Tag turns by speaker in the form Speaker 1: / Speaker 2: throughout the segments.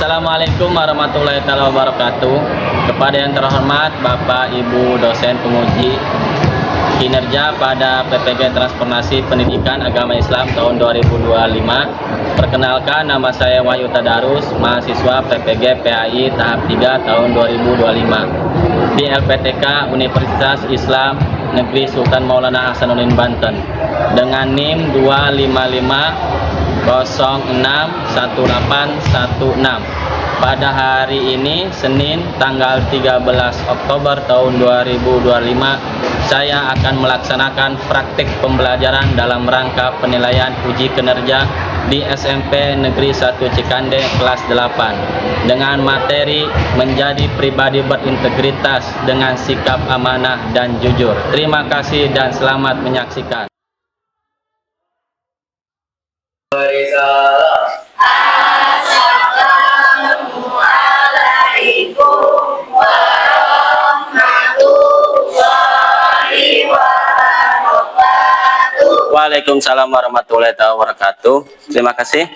Speaker 1: Assalamualaikum warahmatullahi wabarakatuh. Kepada yang terhormat Bapak Ibu dosen penguji kinerja pada PPG Transformasi Pendidikan Agama Islam tahun 2025. Perkenalkan, nama saya Wahyu Tadarus, mahasiswa PPG PAI tahap 3 tahun 2025 di LPTK Universitas Islam Negeri Sultan Maulana Hasanuddin Banten dengan NIM 255061816. Pada hari ini Senin tanggal 13 Oktober tahun 2025, saya akan melaksanakan praktik pembelajaran dalam rangka penilaian uji kinerja di SMP Negeri 1 Cikande kelas 8 dengan materi menjadi pribadi berintegritas dengan sikap amanah dan jujur. Terima kasih dan selamat menyaksikan.
Speaker 2: Assalamualaikum warahmatullahi wabarakatuh.
Speaker 1: Waalaikumsalam warahmatullahi wabarakatuh. Terima kasih.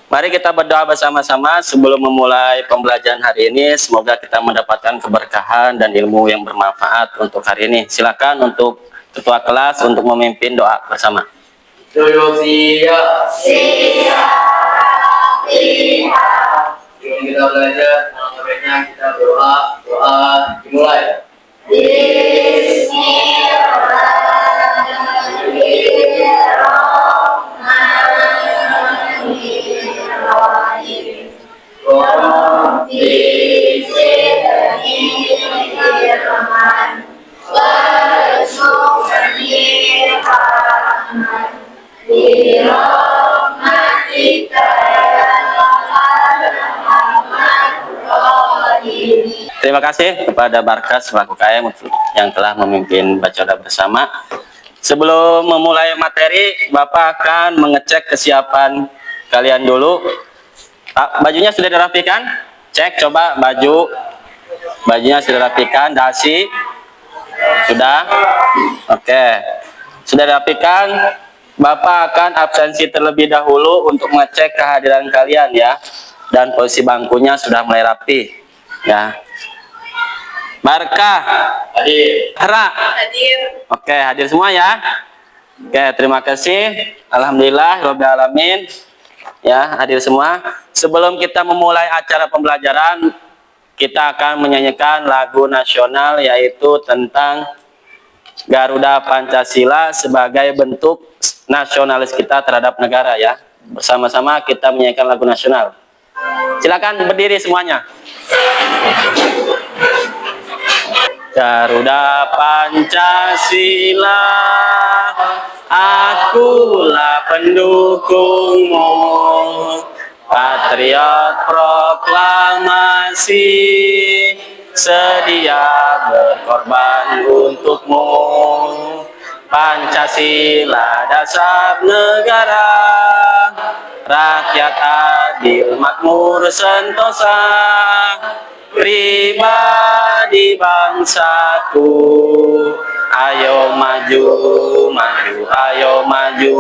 Speaker 1: Mari kita berdoa bersama-sama sebelum memulai pembelajaran hari ini. Semoga kita mendapatkan keberkahan dan ilmu yang bermanfaat untuk hari ini. Silakan untuk ketua kelas untuk memimpin doa bersama.
Speaker 3: Duduk siap.
Speaker 2: Siap.
Speaker 3: Sebelum kita belajar, sebaiknya kita berdoa. Doa dimulai.
Speaker 2: Bismillahirrahmanirrahim. Rabbi zidni ilman warzuqni rahman birahmatika ya arhamar rahimin.
Speaker 1: Terima kasih kepada Barkas selaku KM yang telah memimpin baca doa bersama. Sebelum memulai materi, Bapak akan mengecek kesiapan kalian dulu. Pak, bajunya sudah dirapikan? Cek coba bajunya sudah dirapikan. Dasi sudah? Oke. Sudah dirapikan. Bapak akan absensi terlebih dahulu untuk mengecek kehadiran kalian ya. Dan posisi bangkunya sudah mulai rapi ya. Barkah
Speaker 3: Hadir.
Speaker 1: Hera.
Speaker 2: Hadir.
Speaker 1: Oke, hadir semua ya. Oke, terima kasih. Alhamdulillah rabbil alamin. Ya, hadir semua. Sebelum kita memulai acara pembelajaran, kita akan menyanyikan lagu nasional yaitu tentang Garuda Pancasila sebagai bentuk nasionalis kita terhadap negara ya. Bersama-sama kita menyanyikan lagu nasional. Silakan berdiri semuanya. Garuda Pancasila, akulah pendukungmu, patriot proklamasi, sedia berkorban untukmu. Pancasila dasar negara, rakyat adil makmur sentosa, pribadi bangsaku, ayo maju, maju, ayo maju,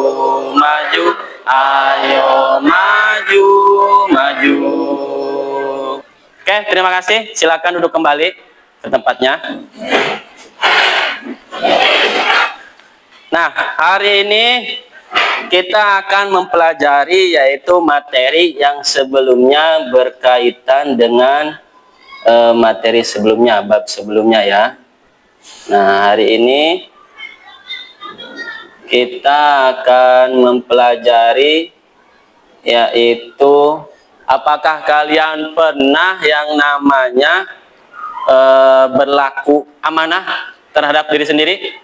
Speaker 1: maju, ayo maju, maju. Oke, terima kasih. Silakan duduk kembali ke tempatnya. Nah, hari ini kita akan mempelajari yaitu materi yang sebelumnya berkaitan dengan materi sebelumnya, bab sebelumnya ya. Nah, hari ini kita akan mempelajari yaitu apakah kalian pernah yang namanya berlaku amanah terhadap diri sendiri?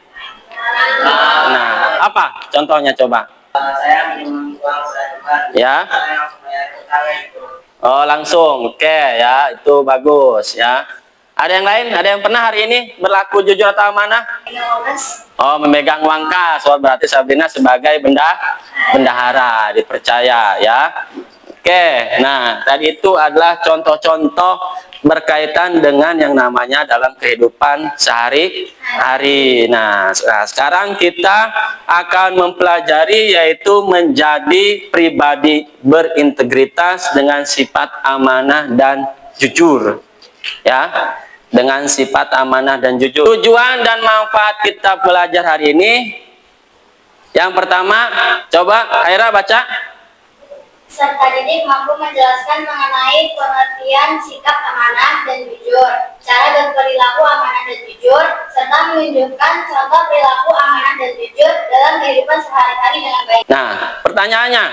Speaker 1: Nah, apa contohnya coba?
Speaker 3: Saya minjem uang sejuta.
Speaker 1: Ya.
Speaker 3: Saya langsung bayar utang itu.
Speaker 1: Oh, langsung. Oke, ya, itu bagus ya. Ada yang lain? Ada yang pernah hari ini berlaku jujur atau amanah? Oh, memegang uang kas. Oh, berarti Sabrina sebagai bendahara, dipercaya ya. Oke, nah tadi itu adalah contoh-contoh berkaitan dengan yang namanya dalam kehidupan sehari-hari. Nah, sekarang kita akan mempelajari yaitu menjadi pribadi berintegritas dengan sifat amanah dan jujur. Ya, dengan sifat amanah dan jujur. Tujuan dan manfaat kita belajar hari ini, yang pertama, coba Aira baca.
Speaker 2: Peserta didik mampu menjelaskan mengenai pengertian sikap amanah dan jujur, cara berperilaku amanah dan jujur, serta menunjukkan contoh perilaku amanah dan jujur dalam kehidupan sehari-hari dengan baik.
Speaker 1: Nah, pertanyaannya,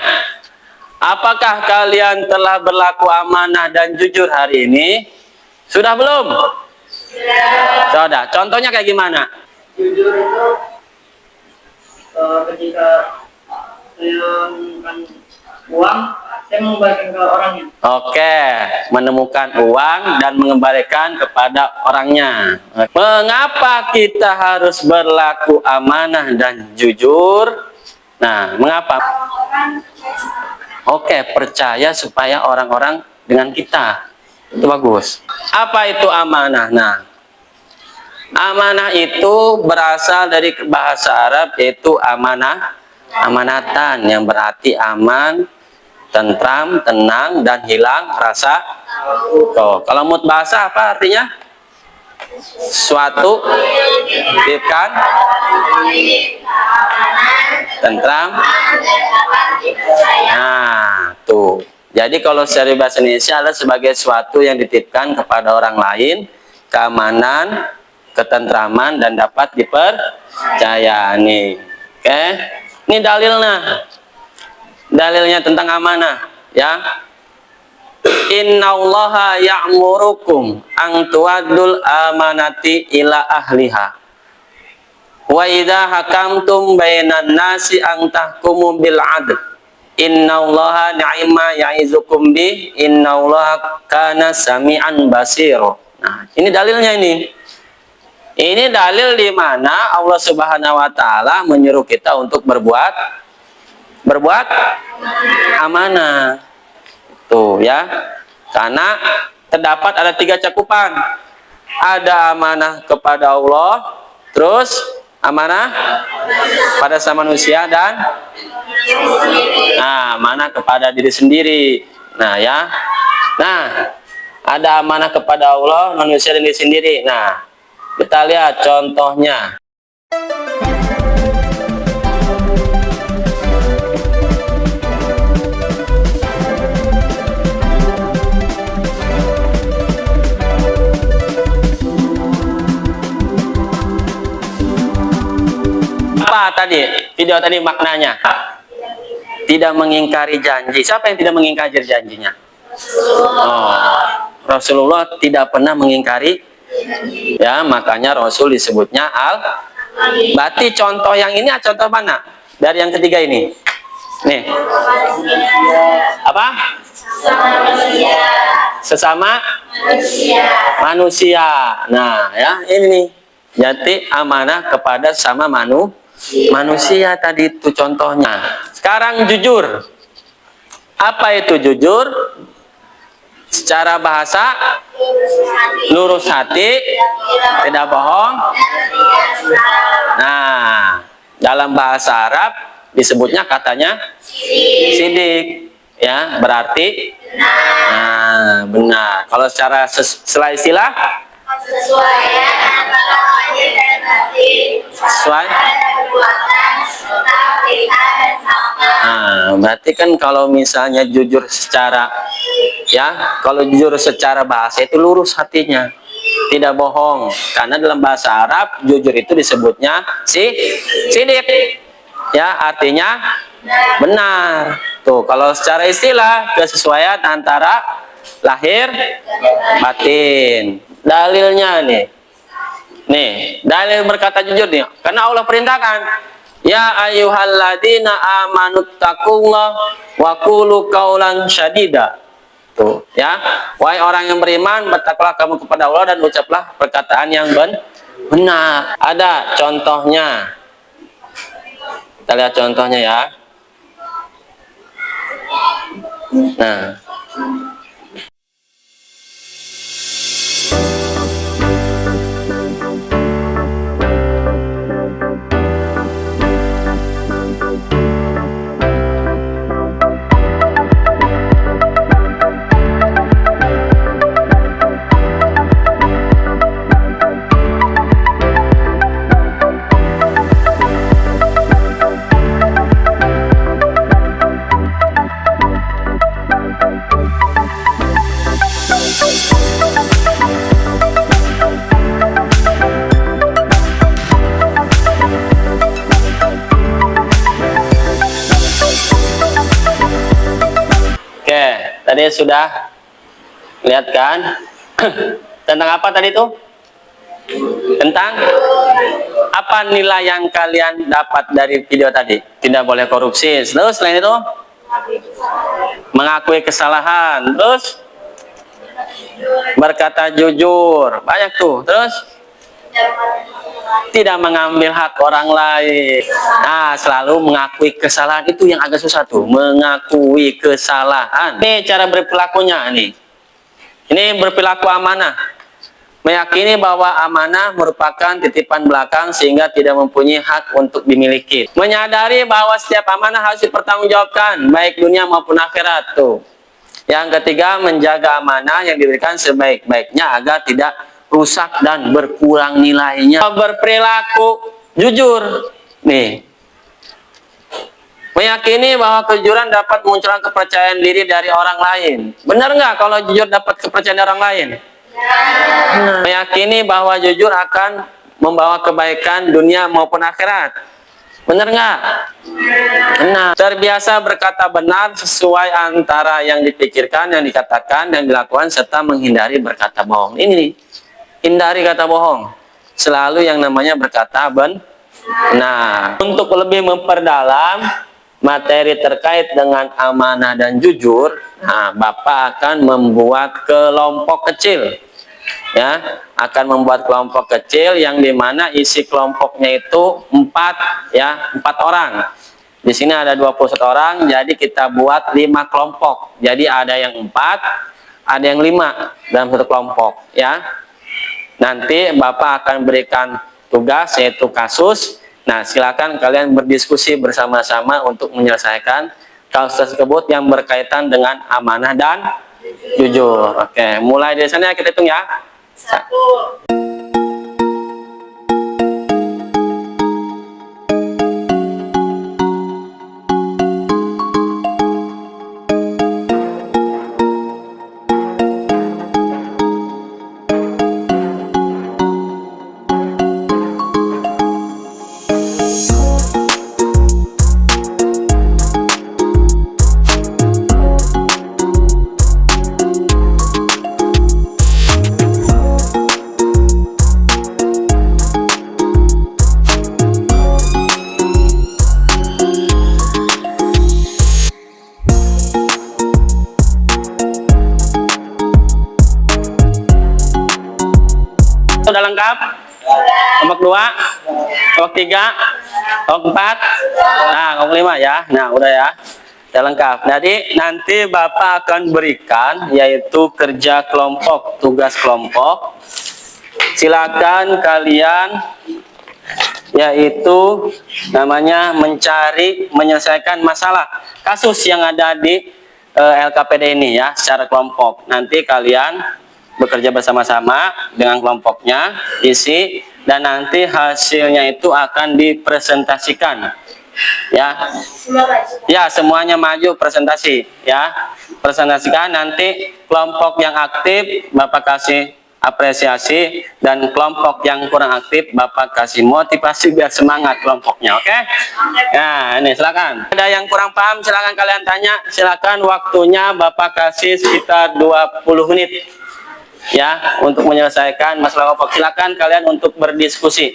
Speaker 1: apakah kalian telah berlaku amanah dan jujur hari ini? Sudah belum? Sudah. Contohnya kayak gimana?
Speaker 3: Jujur itu ketika saya menemukan uang, saya mengembalikan ke orangnya.
Speaker 1: Oke, menemukan uang dan mengembalikan kepada orangnya. Mengapa kita harus berlaku amanah dan jujur? Nah, mengapa? Oke, percaya supaya orang-orang dengan kita. Itu bagus. Apa itu amanah? Nah, amanah itu berasal dari bahasa Arab, yaitu amanatan, yang berarti aman, tentram, tenang, dan hilang rasa. Tuh, kalau menurut bahasa apa artinya? Suatu titipkan, tentram. Nah, tuh. Jadi kalau secara bahasa Indonesia adalah sebagai suatu yang dititipkan kepada orang lain, keamanan, ketentraman, dan dapat dipercaya. Nih, oke? Ini dalilnya. Dalilnya tentang amanah, ya. Innallaha ya'murukum an tu'addul amanati ila ahliha. Wa idza hakamtum bainan nasi an tahkumu bil 'adl. Innallaha ni'ma ya'izukum bi innallaha kana sami'an basira. Nah, ini dalilnya ini. Ini dalil di mana Allah Subhanahu wa taala menyuruh kita untuk berbuat amanah. Tuh ya. Karena terdapat ada 3 cakupan. Ada amanah kepada Allah, terus amanah pada sama manusia, dan amanah kepada diri sendiri. Nah, ya. Nah, ada amanah kepada Allah, manusia, dan diri sendiri. Nah, kita lihat contohnya. Apa tadi? Video tadi maknanya? Tidak mengingkari janji. Siapa yang tidak mengingkari janjinya? Rasulullah tidak pernah mengingkari. Ya, makanya Rasul disebutnya Berarti contoh yang ini contoh mana? Dari yang ketiga ini. Nih. Apa? Sesama manusia. Nah, ya, ini nih. Jadi amanah kepada sama manusia tadi itu contohnya. Sekarang jujur. Apa itu jujur? Secara bahasa lurus hati, tidak bohong. Nah, dalam bahasa Arab disebutnya katanya sidik, ya, berarti benar. Kalau secara istilah
Speaker 2: sesuai antara lahir dan batin,
Speaker 1: sesuai.
Speaker 2: perbuatan serta berita dan fakta.
Speaker 1: Berarti kan kalau misalnya jujur secara, ya, kalau jujur secara bahasa itu lurus hatinya, tidak bohong. Karena dalam bahasa Arab jujur itu disebutnya sidik, ya, artinya benar. Tuh, kalau secara istilah kesesuaian antara lahir batin. Dalilnya nih, dalil berkata jujur nih, karena Allah perintahkan, ya ayyuhalladzina amanu taqullah wa qulu qaulan syadida. Tuh, ya, wahai orang yang beriman, bertakwalah kamu kepada Allah dan ucaplah perkataan yang benar. Ada contohnya. Kita lihat contohnya, ya. Nah, Tadi sudah lihat kan? Tentang apa tadi itu? Tentang apa nilai yang kalian dapat dari video tadi? Tidak boleh korupsi. Terus selain itu mengakui kesalahan. Terus berkata jujur. Banyak tuh. Terus tidak mengambil hak orang lain. Nah, selalu mengakui kesalahan, itu yang agak susah tuh, mengakui kesalahan. Ini cara berperilakunya nih. Ini berperilaku amanah. Meyakini bahwa amanah merupakan titipan belakang sehingga tidak mempunyai hak untuk dimiliki. Menyadari bahwa setiap amanah harus dipertanggungjawabkan, baik dunia maupun akhirat tuh. Yang ketiga, menjaga amanah yang diberikan sebaik-baiknya agar tidak rusak dan berkurang nilainya. Berperilaku jujur nih. Meyakini bahwa kejujuran dapat memunculkan kepercayaan diri dari orang lain. Benar nggak kalau jujur dapat kepercayaan dari orang lain? Meyakini bahwa jujur akan membawa kebaikan dunia maupun akhirat. Benar nggak? Benar. Terbiasa berkata benar sesuai antara yang dipikirkan, yang dikatakan, dan dilakukan, serta menghindari berkata bohong. Ini nih, hindari kata bohong. Selalu yang namanya berkata benar. Untuk lebih memperdalam materi terkait dengan amanah dan jujur, nah, Bapak akan membuat kelompok kecil. Ya, akan membuat kelompok kecil yang dimana isi kelompoknya itu 4 orang. Di sini ada 21 orang, jadi kita buat 5 kelompok. Jadi ada yang 4, ada yang 5 dalam satu kelompok. Ya, nanti Bapak akan berikan tugas yaitu kasus. Nah, silakan kalian berdiskusi bersama-sama untuk menyelesaikan kasus tersebut yang berkaitan dengan amanah dan jujur. Oke, mulai dari sana kita hitung ya.
Speaker 2: 1.
Speaker 1: Sudah lengkap? Kelompok 2, kelompok 3, kelompok 4, nah kelompok 5 ya. Nah udah ya, sudah lengkap. Jadi nanti Bapak akan berikan yaitu kerja kelompok, tugas kelompok. Silakan kalian yaitu namanya menyelesaikan masalah kasus yang ada di LKPD ini ya, secara kelompok. Nanti kalian bekerja bersama-sama dengan kelompoknya, isi, dan nanti hasilnya itu akan dipresentasikan. Ya, ya semuanya maju presentasi. Ya, presentasikan. Nanti kelompok yang aktif Bapak kasih apresiasi, dan kelompok yang kurang aktif Bapak kasih motivasi biar semangat kelompoknya. Oke? Nah, ini silakan. Ada yang kurang paham silakan kalian tanya. Silakan, waktunya Bapak kasih sekitar 20 menit. Ya, untuk menyelesaikan masalah kelompok. Silakan kalian untuk berdiskusi.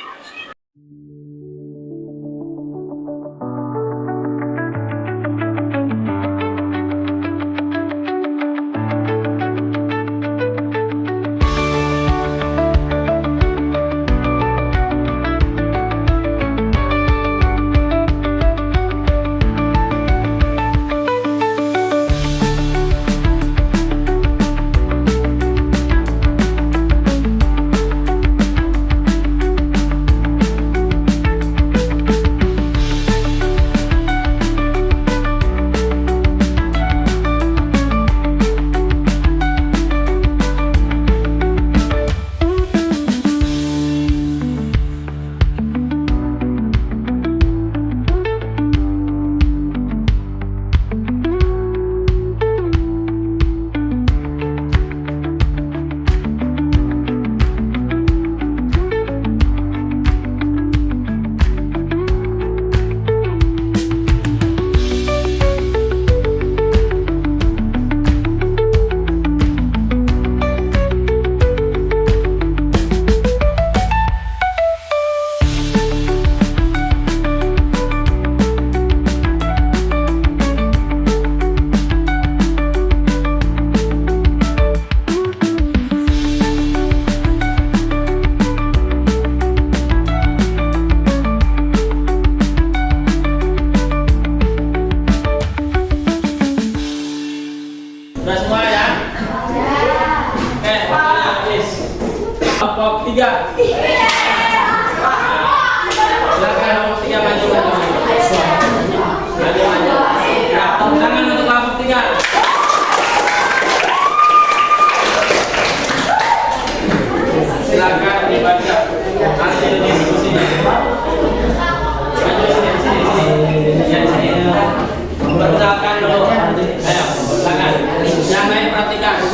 Speaker 1: Perkenalkan dulu. Ayo, silakan. Yang lain perhatikan. Ayo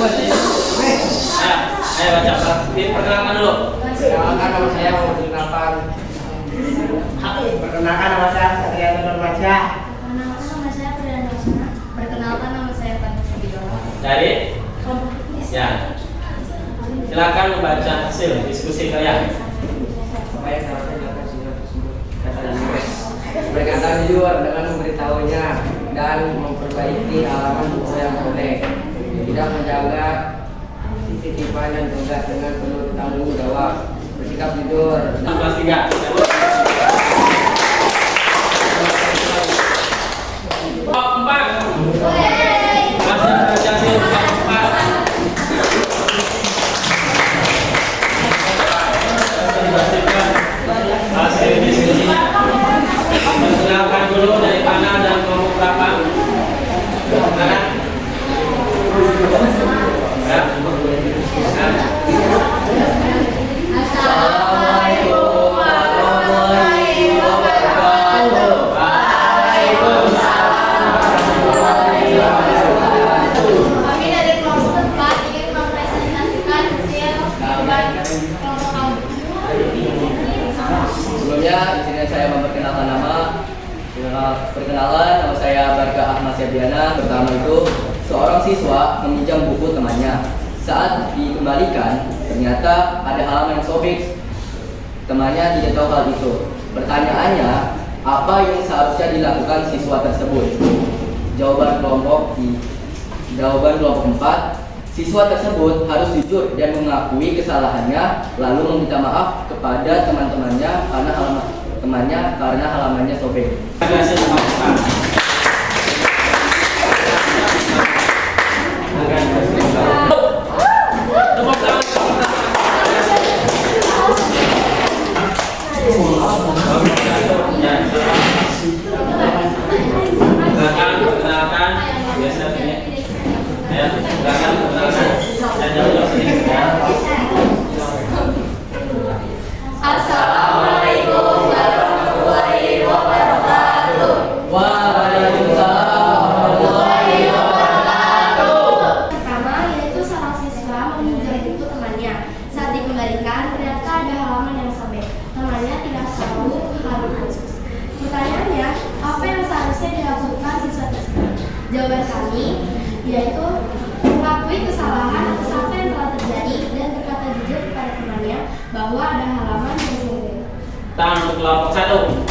Speaker 1: baca. Perkenalkan dulu.
Speaker 4: Perkenalkan nama saya Perkenalkan nama saya Satria Nurmansyah.
Speaker 2: Perkenalkan nama saya Perdana Wasana. Perkenalkan nama saya Tanu Subidono.
Speaker 1: Dari ya. Silakan membaca hasil diskusi kalian.
Speaker 4: Supaya saya dapat singkat tersebut kata dan tulis. Berkata jujur dengan memberitahunya dan memperbaiki halaman buku yang sobek. Tidak menjaga titipan dan tugas dengan penuh tanggung jawab. Bersikap jujur.
Speaker 1: Kelas 3. Top 4. Hasil apresiasi top 4. Hasil diskusinya. Perkenalkan dulu dari mana dan kelompok berapa? Silakan. Ya.
Speaker 2: Assalamualaikum warahmatullahi wabarakatuh. Kami dari kelompok 4 ingin mempresentasikan hasil kelompok kami.
Speaker 5: Sebelumnya, izinkan saya memperkenalkan nama. Perkenalan, nama saya Barka Ahmad Syabiana. Pertama itu, seorang siswa meminjam buku temannya. Saat dikembalikan, ternyata ada halaman yang sobek. Temannya tidak tahu hal itu. Pertanyaannya, apa yang seharusnya dilakukan siswa tersebut? Jawaban kelompok 4, siswa tersebut harus jujur dan mengakui kesalahannya, lalu meminta maaf kepada temannya karena halamannya sobek.
Speaker 1: Perkenalkan, biasa sini. Ya, silakan perkenalkan. Dan jauh-jauh sini.
Speaker 2: Assalamualaikum warahmatullahi wabarakatuh.
Speaker 5: Waalaikumsalam warahmatullahi wabarakatuh.
Speaker 2: Pertama, yaitu seorang siswa meminjam buku temannya. Saat dikembalikan, ternyata ada halaman yang sobek. Temannya tidak tahu hal khusus. Pertanyaannya, apa yang seharusnya dilakukan siswa tersebut? Jawaban kami yaitu mengakui kesalahan atas apa yang telah terjadi dan berkata jujur kepada temannya bahwa ada halaman yang sobek.
Speaker 1: Tangan untuk kelompok 1.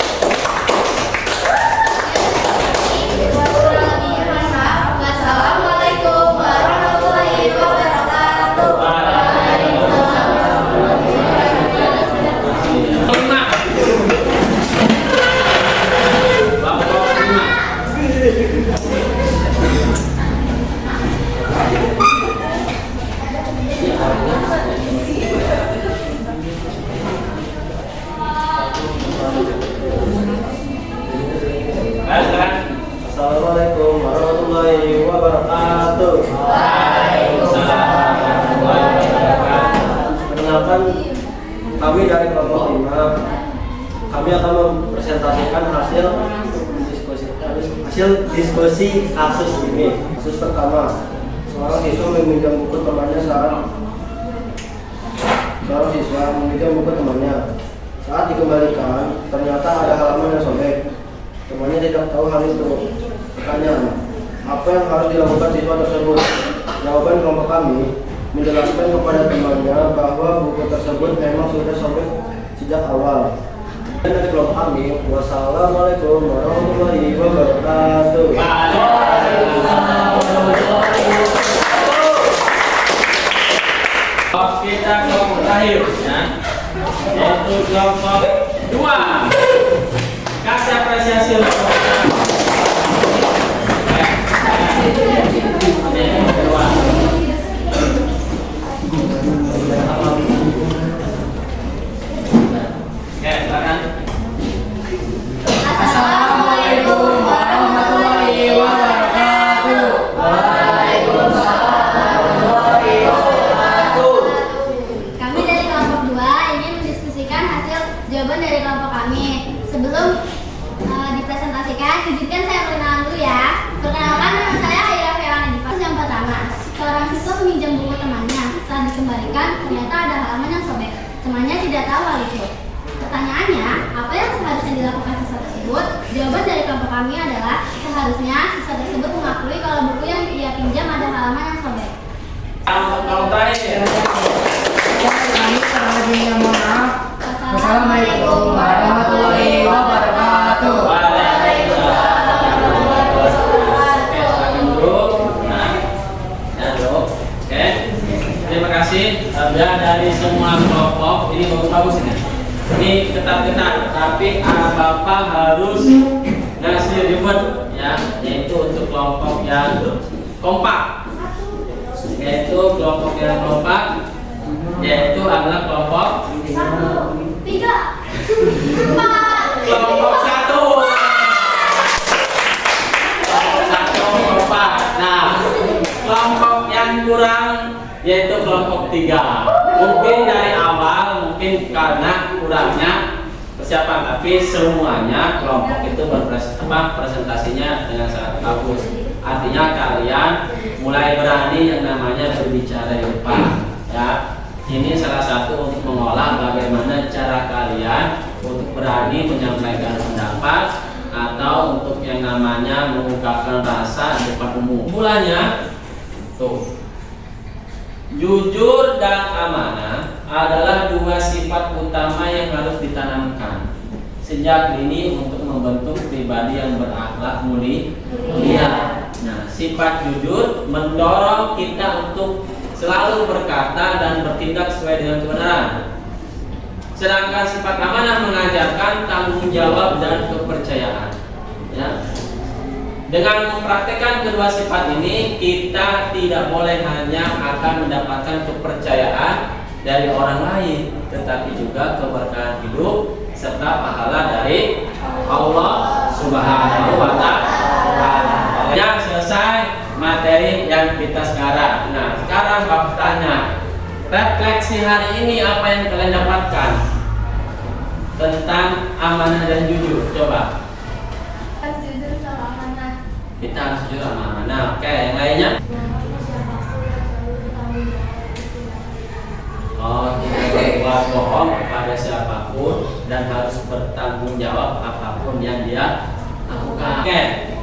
Speaker 2: Wassalamualaikum warahmatullahi wabarakatuh.
Speaker 6: Assalamualaikum warahmatullahi wabarakatuh. Perkenalkan, kami dari kelompok 5. Kami akan mempresentasikan hasil diskusi kasus ini. Kasus pertama, seorang siswa meminjam buku temannya Saat dikembalikan, ternyata ada halaman yang sobek. Temannya tidak tahu hal itu. Pertanyaan, apa yang harus dilakukan siswa tersebut? Jawaban kelompok kami menjelaskan kepada temannya bahwa buku tersebut memang sudah sobek sejak awal. Dan dari kelompok kami, wassalamualaikum warahmatullahi wabarakatuh.
Speaker 1: Kita kelompok terakhir, ya, yaitu kelompok 2. Kasih apresiasi untuk kelompok 2. Oke, silakan.
Speaker 2: Assalamualaikum warahmatullahi wabarakatuh. Waalaikumsalam warahmatullahi wabarakatuh. Kami dari kelompok 2 ingin mendiskusikan hasil jawaban dari kelompok kami. Sebelum dipresentasikan, izinkan saya perkenalan dulu ya. Perkenalkan, nama saya Aira Fewana Diva. Yang pertama, seorang siswa meminjam buku temannya. Saat dikembalikan, ternyata ada halaman yang sobek. Temannya tidak tahu hal itu. Pertanyaannya, apa yang seharusnya dilakukan siswa tersebut? Jawaban dari kelompok kami adalah seharusnya siswa tersebut mengakui kalau buku yang ia pinjam ada halaman yang sobek.
Speaker 4: Kami kurang lebihnya mohon maaf. Wassalamualaikum warahmatullahi wabarakatuh.
Speaker 1: Oke, terima kasih. Dari semua kelompok ini bagus-bagus ini. Ini ketat-ketat, tapi Bapak harus ngasih reward ya, yaitu untuk kelompok yang kompak. Yaitu kelompok yang kompak, yaitu adalah kelompok
Speaker 2: 1, 3, 4.
Speaker 1: kelompok 1. Kelompok 1 kompak. Nah, kelompok yang kurang yaitu kelompok 3. Mungkin dari awal, mungkin karena kurangnya persiapan, tapi semuanya kelompok itu presentasinya dengan sangat bagus. Artinya kalian mulai berani yang namanya berbicara di depan ya. Ini salah satu untuk mengolah bagaimana cara kalian untuk berani menyampaikan pendapat atau untuk yang namanya mengungkapkan rasa di depan umum. Mulanya tuh, jujur dan amanah adalah dua sifat utama yang harus ditanamkan sejak dini untuk membentuk pribadi yang berakhlak mulia. Nah, sifat jujur mendorong kita untuk selalu berkata dan bertindak sesuai dengan kebenaran. Sedangkan sifat amanah mengajarkan tanggung jawab dan kepercayaan. Ya. Dengan mempraktekkan kedua sifat ini, kita tidak boleh hanya akan mendapatkan kepercayaan dari orang lain, tetapi juga keberkahan hidup serta pahala dari Allah Subhanahu wa Ta'ala. Ya, selesai materi yang kita sekarang. Nah, sekarang Bapak tanya, refleksi hari ini apa yang kalian dapatkan tentang amanah dan jujur? Coba.
Speaker 2: Jujur sama amanah.
Speaker 1: Kita harus jujur sama amanah. Oke, yang lainnya? Oh, tidak berbuat bohong kepada siapapun dan harus bertanggung jawab apapun yang dia lakukan. Oke,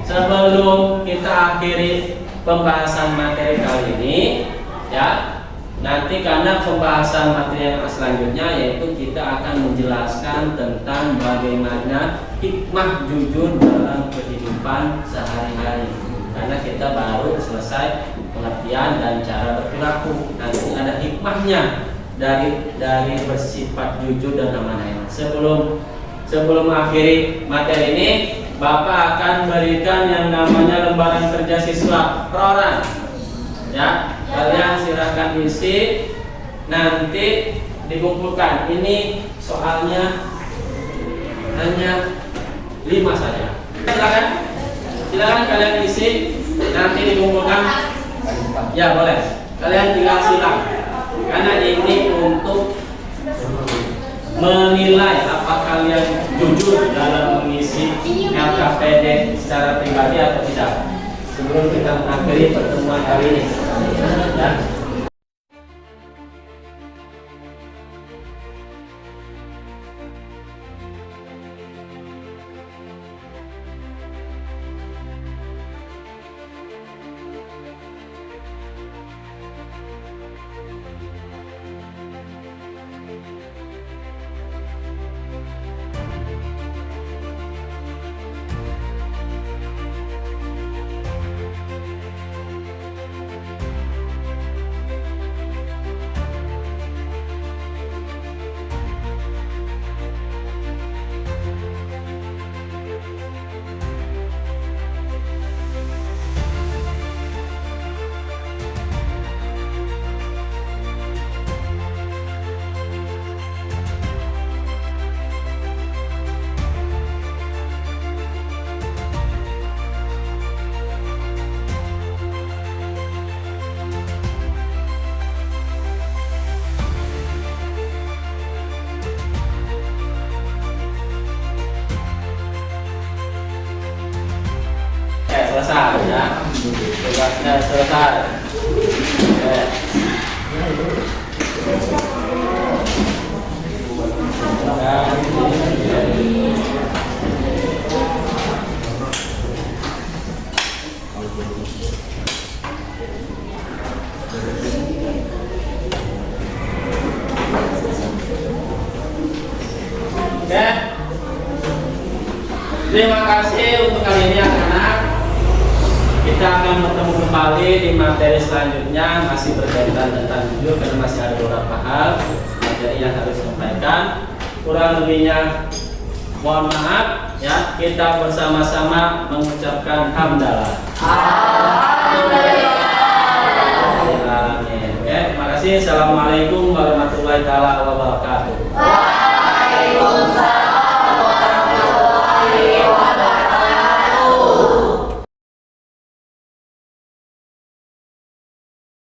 Speaker 1: sebelum kita akhiri pembahasan materi kali ini, ya, nanti karena pembahasan materi yang selanjutnya yaitu kita akan menjelaskan tentang bagaimana hikmah jujur dalam kehidupan sehari-hari. Karena kita baru selesai pengertian dan cara berperilaku, nanti ada hikmahnya dari bersifat jujur dan amanah. Sebelum akhiri materi ini, Bapak akan berikan yang namanya lembaran kerja siswa per orang. Ya, kalian silakan isi, nanti dikumpulkan. Ini soalnya hanya 5 saja. Silakan kalian isi, nanti dikumpulkan. Ya boleh, kalian tinggal silang. Karena ini untuk menilai apa kalian jujur dalam mengisi LKPD secara pribadi atau tidak. Sebelum kita mengakhiri pertemuan kali ini, ya. Tugasnya selesai. Oke. Oke. Terima kasih untuk kali ini anak-anak. Kita akan bertemu kembali di materi selanjutnya, masih berkaitan tentang jujur karena masih ada beberapa hal materi yang harus disampaikan. Kurang lebihnya mohon maaf ya. Kita bersama-sama mengucapkan hamdalah. Amin. Oke, terima kasih. Assalamualaikum warahmatullahi wabarakatuh.